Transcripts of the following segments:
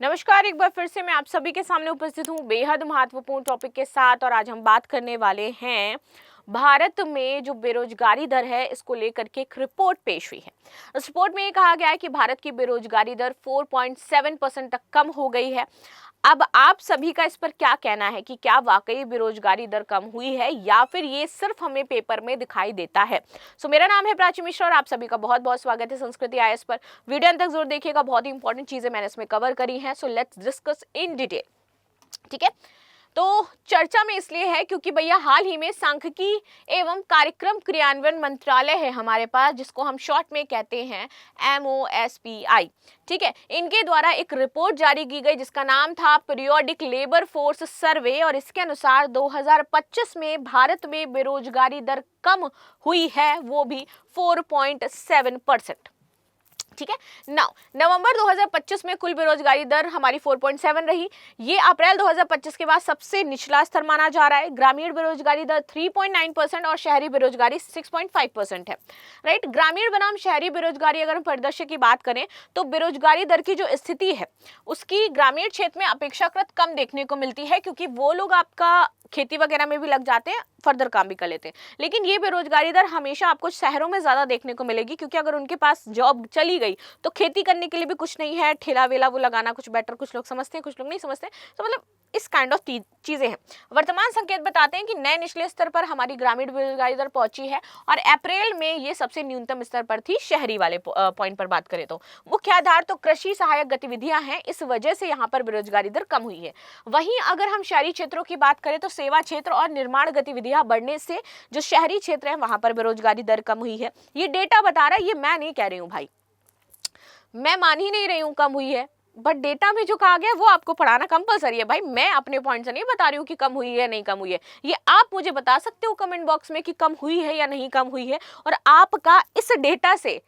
नमस्कार, एक बार फिर से मैं आप सभी के सामने उपस्थित हूँ बेहद महत्वपूर्ण टॉपिक के साथ। और आज हम बात करने वाले हैं भारत में जो बेरोजगारी दर है, इसको लेकर के एक रिपोर्ट पेश हुई है। इस रिपोर्ट में ये कहा गया है कि भारत की बेरोजगारी दर 4.7% तक कम हो गई है। अब आप सभी का इस पर क्या कहना है कि क्या वाकई बेरोजगारी दर कम हुई है या फिर ये सिर्फ हमें पेपर में दिखाई देता है। मेरा नाम है प्राची मिश्रा और आप सभी का बहुत बहुत स्वागत है संस्कृति आईएएस पर। वीडियो अंत तक जरूर देखिएगा, बहुत ही इंपॉर्टेंट चीजें मैंने इसमें कवर करी हैं। So let's discuss in detail. ठीक है, तो चर्चा में इसलिए है क्योंकि भैया हाल ही में सांख्यिकी एवं कार्यक्रम क्रियान्वयन मंत्रालय है हमारे पास, जिसको हम शॉर्ट में कहते हैं MOSPI। ठीक है, इनके द्वारा एक रिपोर्ट जारी की गई जिसका नाम था पीरियोडिक लेबर फोर्स सर्वे, और इसके अनुसार 2025 में भारत में बेरोजगारी दर कम हुई है, वो भी 4.7%। ठीक है, नवंबर 2025 में कुल बेरोजगारी दर हमारी 4.7 रही। ये अप्रैल 2025 के बाद सबसे निचला स्तर माना जा रहा है। ग्रामीण बेरोजगारी दर 3.9% और शहरी बेरोजगारी 6.5% है। राइट, ग्रामीण बनाम शहरी बेरोजगारी अगर हम परिदृश्य की बात करें तो बेरोजगारी दर की जो स्थिति है उसकी ग्रामीण क्षेत्र में अपेक्षाकृत कम देखने को मिलती है, क्योंकि वो लोग आपका खेती वगैरह में भी लग जाते हैं, फर्दर काम भी कर लेते हैं। लेकिन ये बेरोजगारी दर हमेशा आपको शहरों में ज्यादा देखने को मिलेगी, क्योंकि अगर उनके पास जॉब चली गई तो खेती करने के लिए भी कुछ नहीं है, ठेला वेला वो लगाना कुछ बेटर, कुछ लोग समझते हैं कुछ लोग नहीं समझते। तो मतलब इस काइंड ऑफ चीजें हैं। वर्तमान संकेत बताते हैं कि नए निचले स्तर पर हमारी ग्रामीण बेरोजगारी दर पहुंची है और अप्रैल में ये सबसे न्यूनतम स्तर पर थी। शहरी वाले पॉइंट पर बात करें तो मुख्य आधार तो कृषि सहायक गतिविधियां हैं, इस वजह से यहाँ पर बेरोजगारी दर कम हुई है। वहीं अगर हम शहरी क्षेत्रों की बात करें तो सेवा क्षेत्र और निर्माण गतिविधियां बढ़ने से जो शहरी क्षेत्र है वहां पर बेरोजगारी दर कम हुई है। ये डेटा बता रहा है, ये मैं नहीं कह रही हूँ भाई, मैं मान ही नहीं रही हूँ कम हुई है, बट डेटा में जो कहा गया है वो आपको पढ़ाना कंपलसरी है भाई। मैं अपने पॉइंट से नहीं बता रही हूँ कि कम हुई है नहीं कम हुई है, ये आप मुझे बता सकते हो कमेंट बॉक्स में कि कम हुई है या नहीं कम हुई है, और आपका इस डेटा से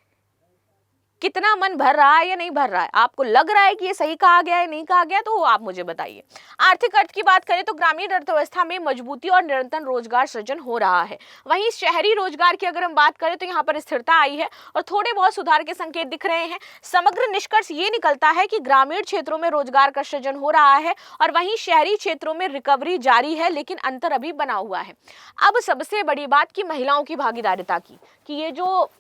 कितना मन भर रहा है या नहीं भर रहा है, आपको लग रहा है कि ये सही कहा गया है नहीं कहा गया, तो वो आप मुझे बताइए। आर्थिक अर्थ की बात करें तो ग्रामीण अर्थव्यवस्था में मजबूती और निरंतर रोजगार सृजन हो रहा है। वहीं शहरी रोजगार की अगर हम बात करें तो यहाँ पर स्थिरता आई है और थोड़े बहुत सुधार के संकेत दिख रहे हैं। समग्र निष्कर्ष ये निकलता है कि ग्रामीण क्षेत्रों में रोजगार का सृजन हो रहा है और वहीं शहरी क्षेत्रों में रिकवरी जारी है, लेकिन अंतर अभी बना हुआ है। अब सबसे बड़ी बात की महिलाओं की भागीदारिता की, कि ये जो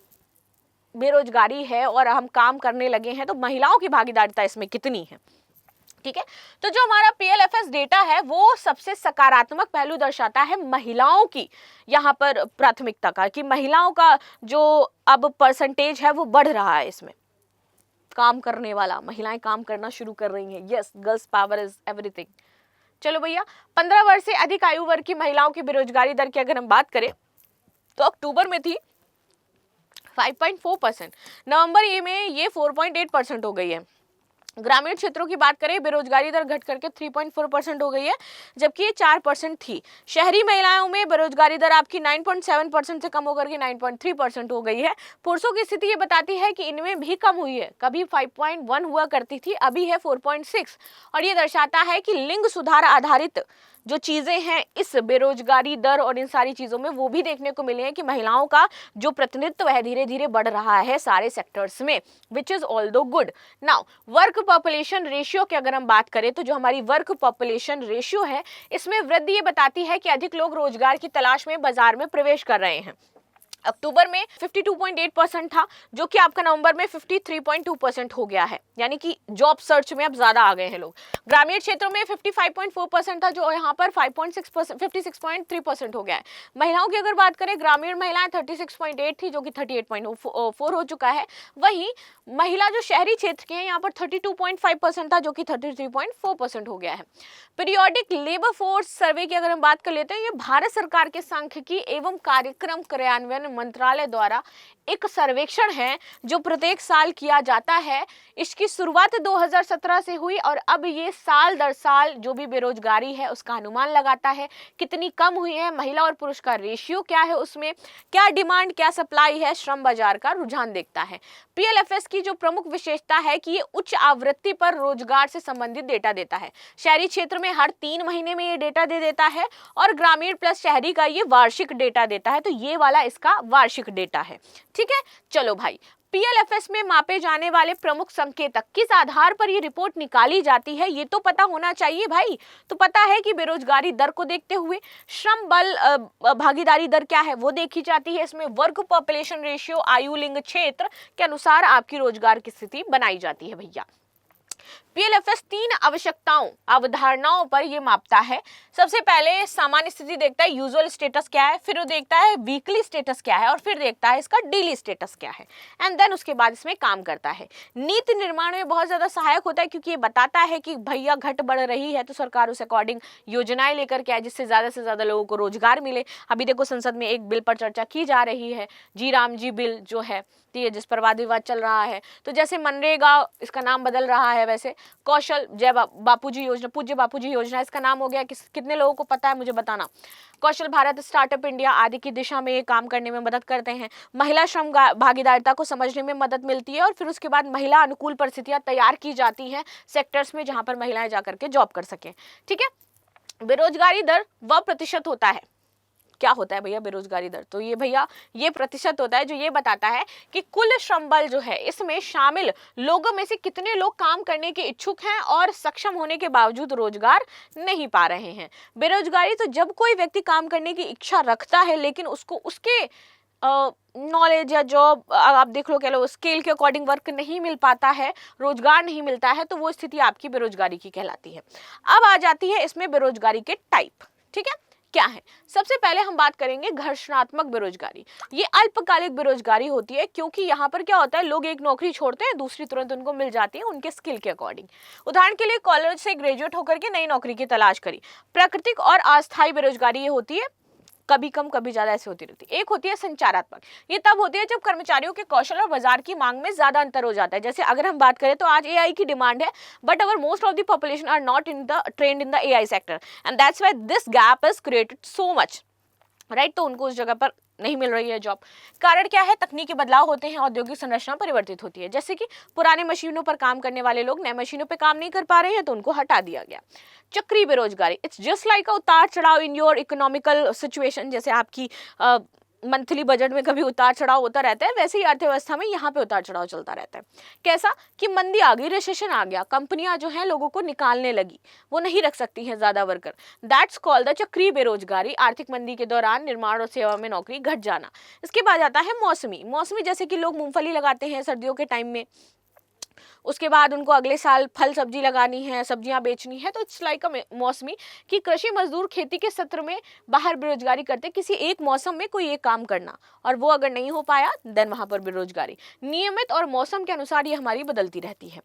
बेरोजगारी है और हम काम करने लगे हैं तो महिलाओं की भागीदारिता इसमें कितनी है। ठीक है, तो जो हमारा PLFS डेटा है वो सबसे सकारात्मक पहलू दर्शाता है महिलाओं की यहाँ पर प्राथमिकता का, कि महिलाओं का जो अब परसेंटेज है वो बढ़ रहा है। इसमें काम करने वाला महिलाएं काम करना शुरू कर रही हैं। Yes, girls power is everything. चलो भैया, 15 वर्ष से अधिक आयु वर्ग की महिलाओं की बेरोजगारी दर की अगर हम बात करें तो अक्टूबर में थी 5.4%, नवंबर में ये 4.8% हो गई है। ग्रामीण क्षेत्रों की बात करें बेरोजगारी दर घट करके 3.4% हो गई है, जबकि ये 4% थी। शहरी महिलाओं में बेरोजगारी दर आपकी 9.7% से कम होकर के 9.3% हो गई है। पुरुषों की स्थिति ये बताती है कि इनमें भी कम हुई है, कभी 5.1 हुआ करती थी, अभी है 4.6, और ये दर्शाता है कि लिंग सुधार आधारित जो चीजें हैं इस बेरोजगारी दर और इन सारी चीजों में वो भी देखने को मिले हैं कि महिलाओं का जो प्रतिनिधित्व है धीरे धीरे बढ़ रहा है सारे सेक्टर्स में, which is although good. Now work population ratio की अगर हम बात करें तो जो हमारी वर्क पॉपुलेशन रेशियो है इसमें वृद्धि ये बताती है कि अधिक लोग रोजगार की तलाश में बाजार में प्रवेश कर रहे हैं। अक्टूबर में 52.8% था, जो कि आपका नवंबर में 53.2% हो गया है, यानी कि जॉब सर्च में अब ज्यादा आ गए हैं लोग। ग्रामीण क्षेत्रों में 55.4% था, जो यहाँ पर 56.3% हो गया है। महिलाओं की अगर बात करें, ग्रामीण महिलाएं 36.8 थी, जो कि 38.4 हो चुका है। वहीं महिला जो शहरी क्षेत्र के हैं यहाँ पर 32.5% था, जो कि 33.4% हो गया है। पीरियोडिक लेबर फोर्स सर्वे की अगर हम बात कर लेते हैं, ये भारत सरकार के सांख्यिकी एवं कार्यक्रम क्रियान्वयन मंत्रालय द्वारा एक सर्वेक्षण है जो प्रत्येक साल किया जाता है। इसकी शुरुआत 2017 से हुई और अब ये साल दर साल जो भी बेरोजगारी है उसका अनुमान लगाता है, कितनी कम हुई है, महिला और पुरुष का रेशियो क्या है, उसमें क्या डिमांड क्या सप्लाई है, श्रम बाजार का रुझान देखता है। PLFS की जो प्रमुख विशेषता है कि ये उच्च आवृत्ति पर रोजगार से संबंधित डेटा देता है। शहरी क्षेत्र में हर 3 महीने में ये डेटा दे देता है और ग्रामीण प्लस शहरी का ये वार्षिक डेटा देता है, तो ये वाला इसका वार्षिक डेटा है। ठीक है, चलो भाई, पीएलएफएस में मापे जाने वाले प्रमुख संकेतक, किस आधार पर ये रिपोर्ट निकाली जाती है, ये तो पता होना चाहिए भाई। तो पता है कि बेरोजगारी दर को देखते हुए श्रम बल भागीदारी दर क्या है वो देखी जाती है। इसमें वर्ग पॉपुलेशन रेशियो, आयु, लिंग, क्षेत्र के अनुसार आपकी रोजगार की स्थिति बनाई जाती है भैया। पीएलएफएस 3 आवश्यकताओं, अवधारणाओं पर यह मापता है। सबसे पहले सामान्य स्थिति देखता है, यूजुअल स्टेटस क्या है, फिर वो देखता है वीकली स्टेटस क्या है, और फिर देखता है इसका डेली स्टेटस क्या है, एंड देन उसके बाद इसमें काम करता है। नीति निर्माण में बहुत ज्यादा सहायक होता है, क्योंकि ये बताता है कि भैया घट बढ़ रही है तो सरकार उस अकॉर्डिंग योजनाएं लेकर के आए जिससे ज्यादा लोगों को रोजगार मिले। अभी देखो संसद में एक बिल पर चर्चा की जा रही है, जी राम जी बिल जो है, जिस पर वाद विवाद चल रहा है। तो जैसे मनरेगा, इसका नाम बदल रहा है वैसे, कौशल जय बापूजी योजना, पूज्य बापूजी योजना इसका नाम हो गया। कितने लोगों को पता है मुझे बताना। कौशल भारत, स्टार्टअप इंडिया आदि की दिशा में ये काम करने में मदद करते हैं। महिला श्रम भागीदारिता को समझने में मदद मिलती है, और फिर उसके बाद महिला अनुकूल परिस्थितियां तैयार की जाती हैं सेक्टर्स में जहां पर महिलाएं जाकर के जॉब कर सकें। ठीक है। बेरोजगारी दर वह प्रतिशत होता है, क्या होता है भैया बेरोजगारी दर, तो ये भैया ये प्रतिशत होता है जो ये बताता है कि कुल श्रम बल जो है इसमें शामिल लोगों में से कितने लोग काम करने के इच्छुक हैं और सक्षम होने के बावजूद रोजगार नहीं पा रहे हैं। बेरोजगारी तो जब कोई व्यक्ति काम करने की इच्छा रखता है लेकिन उसको उसके नॉलेज या जॉब आप देख लो, कह लो स्किल के अकॉर्डिंग वर्क नहीं मिल पाता है, रोजगार नहीं मिलता है, तो वो स्थिति आपकी बेरोजगारी की कहलाती है। अब आ जाती है इसमें बेरोजगारी के टाइप। ठीक है, क्या है? सबसे पहले हम बात करेंगे घर्षणात्मक बेरोजगारी। ये अल्पकालिक बेरोजगारी होती है, क्योंकि यहाँ पर क्या होता है, लोग एक नौकरी छोड़ते हैं, दूसरी तुरंत उनको मिल जाती है उनके स्किल के अकॉर्डिंग। उदाहरण के लिए कॉलेज से ग्रेजुएट होकर के नई नौकरी की तलाश करी। प्राकृतिक और अस्थायी बेरोजगारी ये होती है, कभी कम कभी ज्यादा ऐसे होती रहती है। एक होती है संचारात्मक, ये तब होती है जब कर्मचारियों के कौशल और बाजार की मांग में ज्यादा अंतर हो जाता है। जैसे अगर हम बात करें तो आज एआई की डिमांड है, but our most of the population are not in the trend in the AI sector, and that's why this gap is created so much, right. तो उनको उस जगह पर नहीं मिल रही है जॉब। कारण क्या है? तकनीकी बदलाव होते हैं, औद्योगिक संरचना परिवर्तित होती है। जैसे कि पुराने मशीनों पर काम करने वाले लोग नए मशीनों पर काम नहीं कर पा रहे हैं तो उनको हटा दिया गया। चक्रीय बेरोजगारी, इट्स जस्ट लाइक अ उतार चढ़ाव इन योर इकोनॉमिकल सिचुएशन। जैसे आपकी मंथली बजट में कभी उतार चढ़ाव होता रहता है, वैसे ही अर्थव्यवस्था में यहाँ पे उतार चढ़ाव चलता रहता है। कैसा कि मंदी आ गई, रिसेशन आ गया, कंपनियां जो है लोगों को निकालने लगी, वो नहीं रख सकती हैं ज्यादा वर्कर। दैट्स कॉल्ड द चक्रीय बेरोजगारी। आर्थिक मंदी के दौरान निर्माण और सेवा में नौकरी घट जाना। इसके बाद आता है मौसमी, जैसे कि लोग मूंगफली लगाते हैं सर्दियों के टाइम में, उसके बाद उनको अगले साल फल सब्जी लगानी है, सब्जियां बेचनी है, तो इट्स लाइक अ मौसमी कि कृषि मजदूर खेती के सत्र में बाहर बेरोजगारी करते, किसी एक मौसम में कोई एक काम करना, और वो अगर नहीं हो पाया देन वहां पर बेरोजगारी। नियमित और मौसम के अनुसार ये हमारी बदलती रहती है।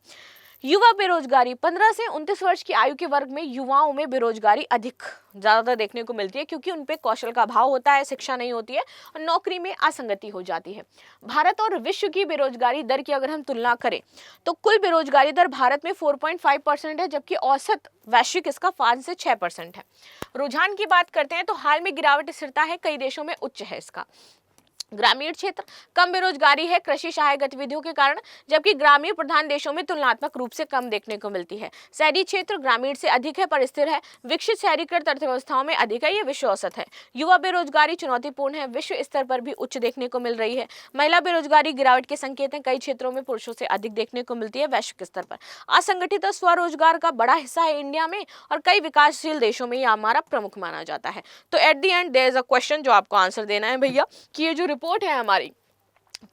युवा बेरोजगारी, 15 से 29 वर्ष की आयु के वर्ग में युवाओं में बेरोजगारी अधिक ज्यादातर देखने को मिलती है, क्योंकि उन पे कौशल का अभाव होता है, शिक्षा नहीं होती है और नौकरी में असंगति हो जाती है। भारत और विश्व की बेरोजगारी दर की अगर हम तुलना करें तो कुल बेरोजगारी दर भारत में 4.5% है, जबकि औसत वैश्विक इसका 5 से 6% है। रुझान की बात करते हैं तो हाल में गिरावट स्थिरता है, कई देशों में उच्च है इसका। ग्रामीण क्षेत्र कम बेरोजगारी है कृषि सहायक गतिविधियों के कारण, जबकि ग्रामीण प्रधान देशों में तुलनात्मक रूप से कम देखने को मिलती है। शहरी क्षेत्र ग्रामीण से अधिक है पर स्थिर है। विकसित शहरीकृत अर्थव्यवस्थाओं में अधिक है, ये विश्व औसत है। युवा बेरोजगारी चुनौतीपूर्ण है, विश्व स्तर पर भी उच्च देखने को मिल रही है। महिला बेरोजगारी गिरावट के संकेत हैं, कई क्षेत्रों में पुरुषों से अधिक देखने को मिलती है वैश्विक स्तर पर। असंगठित और स्वरोजगार का बड़ा हिस्सा है इंडिया में, और कई विकासशील देशों में यह हमारा प्रमुख माना जाता है। तो at the end there is a question जो आपको आंसर देना है भैया, कि ये जो रिपोर्ट है हमारी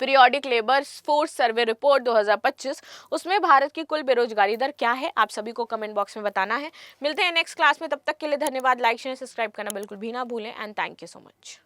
periodic labour force survey report 2025, उसमें भारत की कुल बेरोजगारी दर क्या है, आप सभी को कमेंट बॉक्स में बताना है। मिलते हैं नेक्स्ट क्लास में, तब तक के लिए धन्यवाद। लाइक शेयर सब्सक्राइब करना बिल्कुल भी ना भूलें, and thank you so much.